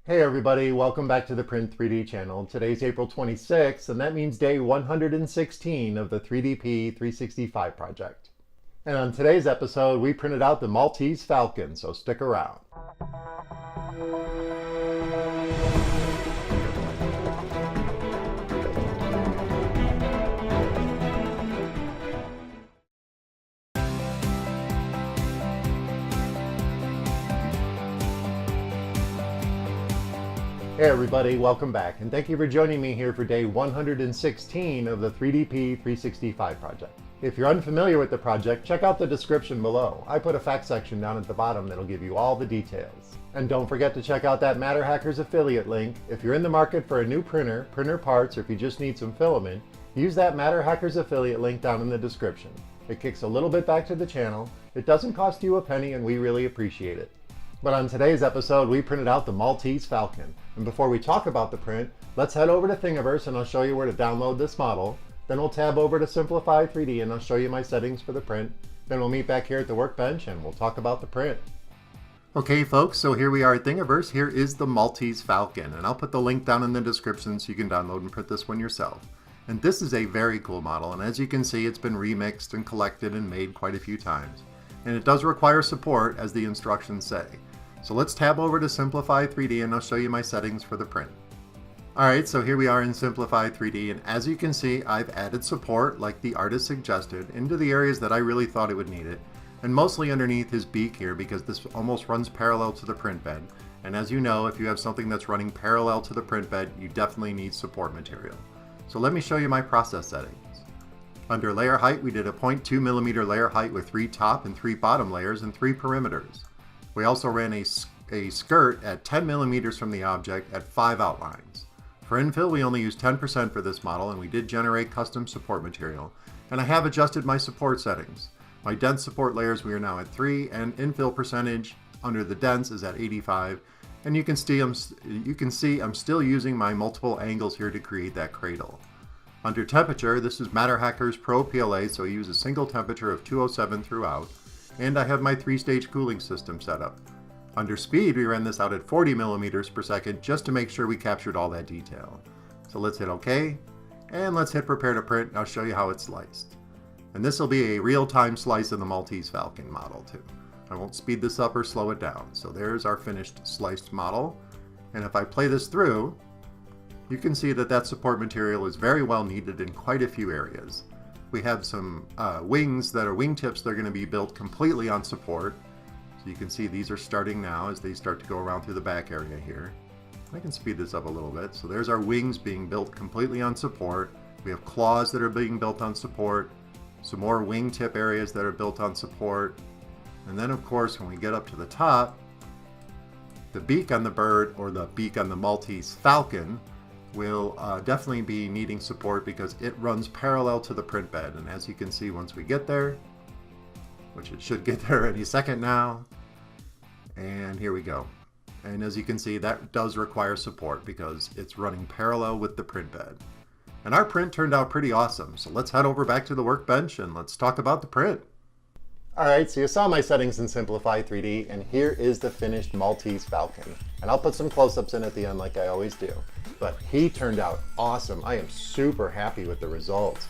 Hey everybody, welcome back to the Print 3D channel. Today's April 26th, and that means day 116 of the 3DP 365 project. And on today's episode, we printed out the Maltese Falcon, so stick around. Hey everybody, welcome back, and thank you for joining me here for day 116 of the 3DP 365 project. If you're unfamiliar with the project, check out the description below. I put a fact section down at the bottom that'll give you all the details. And don't forget to check out that MatterHackers affiliate link. If you're in the market for a new printer parts, or if you just need some filament, use that MatterHackers affiliate link down in the description. It kicks a little bit back to the channel. It doesn't cost you a penny, and we really appreciate it. But on today's episode, we printed out the Maltese Falcon. And before we talk about the print, let's head over to Thingiverse and I'll show you where to download this model. Then we'll tab over to Simplify 3D and I'll show you my settings for the print. Then we'll meet back here at the workbench and we'll talk about the print. Okay folks, so here we are at Thingiverse. Here is the Maltese Falcon, and I'll put the link down in the description so you can download and print this one yourself. And this is a very cool model, and as you can see, it's been remixed and collected and made quite a few times. And it does require support, as the instructions say. So let's tab over to Simplify 3D and I'll show you my settings for the print. Alright, so here we are in Simplify 3D, and as you can see, I've added support, like the artist suggested, into the areas that I really thought it would need it, and mostly underneath his beak here, because this almost runs parallel to the print bed. And as you know, if you have something that's running parallel to the print bed, you definitely need support material. So let me show you my process settings. Under layer height, we did a 0.2mm layer height with 3 top and 3 bottom layers and 3 perimeters. We also ran a skirt at 10mm from the object at 5 outlines. For infill, we only used 10% for this model, and we did generate custom support material. And I have adjusted my support settings. My dense support layers, we are now at 3, and infill percentage under the dense is at 85. And you can see I'm still using my multiple angles here to create that cradle. Under temperature, this is MatterHackers PRO PLA, so I use a single temperature of 207 throughout. And I have my 3-stage cooling system set up. Under speed, we ran this out at 40mm per second just to make sure we captured all that detail. So let's hit OK, and let's hit Prepare to Print, and I'll show you how it's sliced. And this will be a real-time slice of the Maltese Falcon model too. I won't speed this up or slow it down. So there's our finished sliced model. And if I play this through, you can see that that support material is very well needed in quite a few areas. We have some wings that are wingtips that are going to be built completely on support. So you can see these are starting now as they start to go around through the back area here. I can speed this up a little bit. So there's our wings being built completely on support. We have claws that are being built on support. Some more wingtip areas that are built on support. And then of course when we get up to the top, the beak on the bird, or the beak on the Maltese Falcon, will definitely be needing support because it runs parallel to the print bed. And as you can see, once we get there, which it should get there any second now, and here we go. And as you can see, that does require support because it's running parallel with the print bed. And our print turned out pretty awesome. So let's head over back to the workbench and let's talk about the print. Alright, so you saw my settings in Simplify 3D, and here is the finished Maltese Falcon. And I'll put some close-ups in at the end like I always do. But he turned out awesome. I am super happy with the results.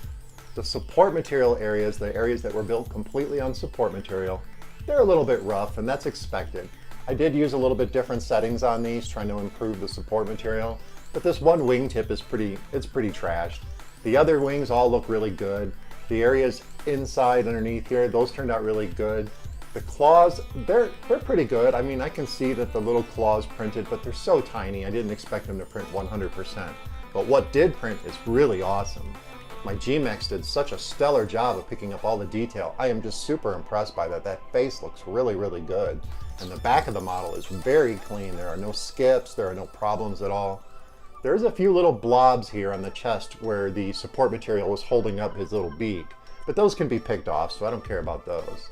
The support material areas, the areas that were built completely on support material, they're a little bit rough, and that's expected. I did use a little bit different settings on these, trying to improve the support material. But this one wingtip is pretty trashed. The other wings all look really good. The areas inside, underneath here, those turned out really good. The claws, they're pretty good. I mean, I can see that the little claws printed, but they're so tiny. I didn't expect them to print 100%. But what did print is really awesome. My gMax did such a stellar job of picking up all the detail. I am just super impressed by that. That face looks really, really good. And the back of the model is very clean. There are no skips, there are no problems at all. There's a few little blobs here on the chest where the support material was holding up his little beak, but those can be picked off, so I don't care about those.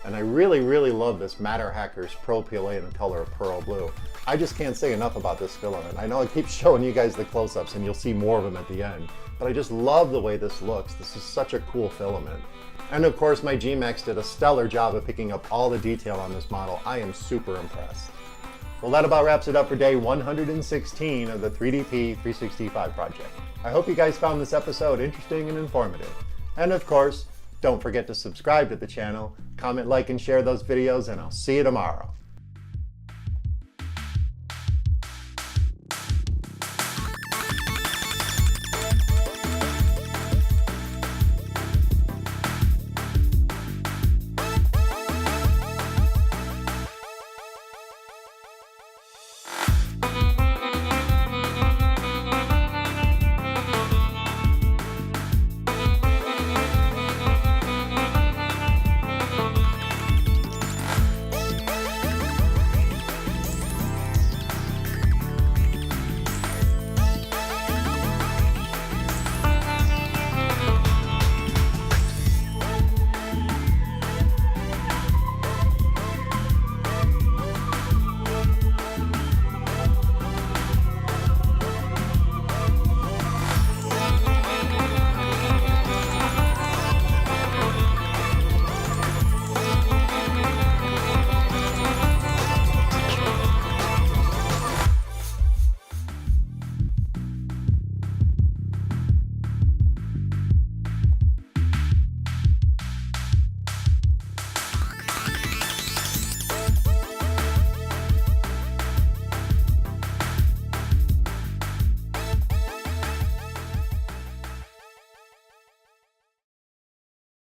And I really, really love this MatterHackers PRO PLA in the color of pearl blue. I just can't say enough about this filament. I know I keep showing you guys the close-ups and you'll see more of them at the end, but I just love the way this looks. This is such a cool filament. And of course, my gMax did a stellar job of picking up all the detail on this model. I am super impressed. Well, that about wraps it up for day 116 of the 3DP 365 project. I hope you guys found this episode interesting and informative. And of course, don't forget to subscribe to the channel, comment, like, and share those videos, and I'll see you tomorrow.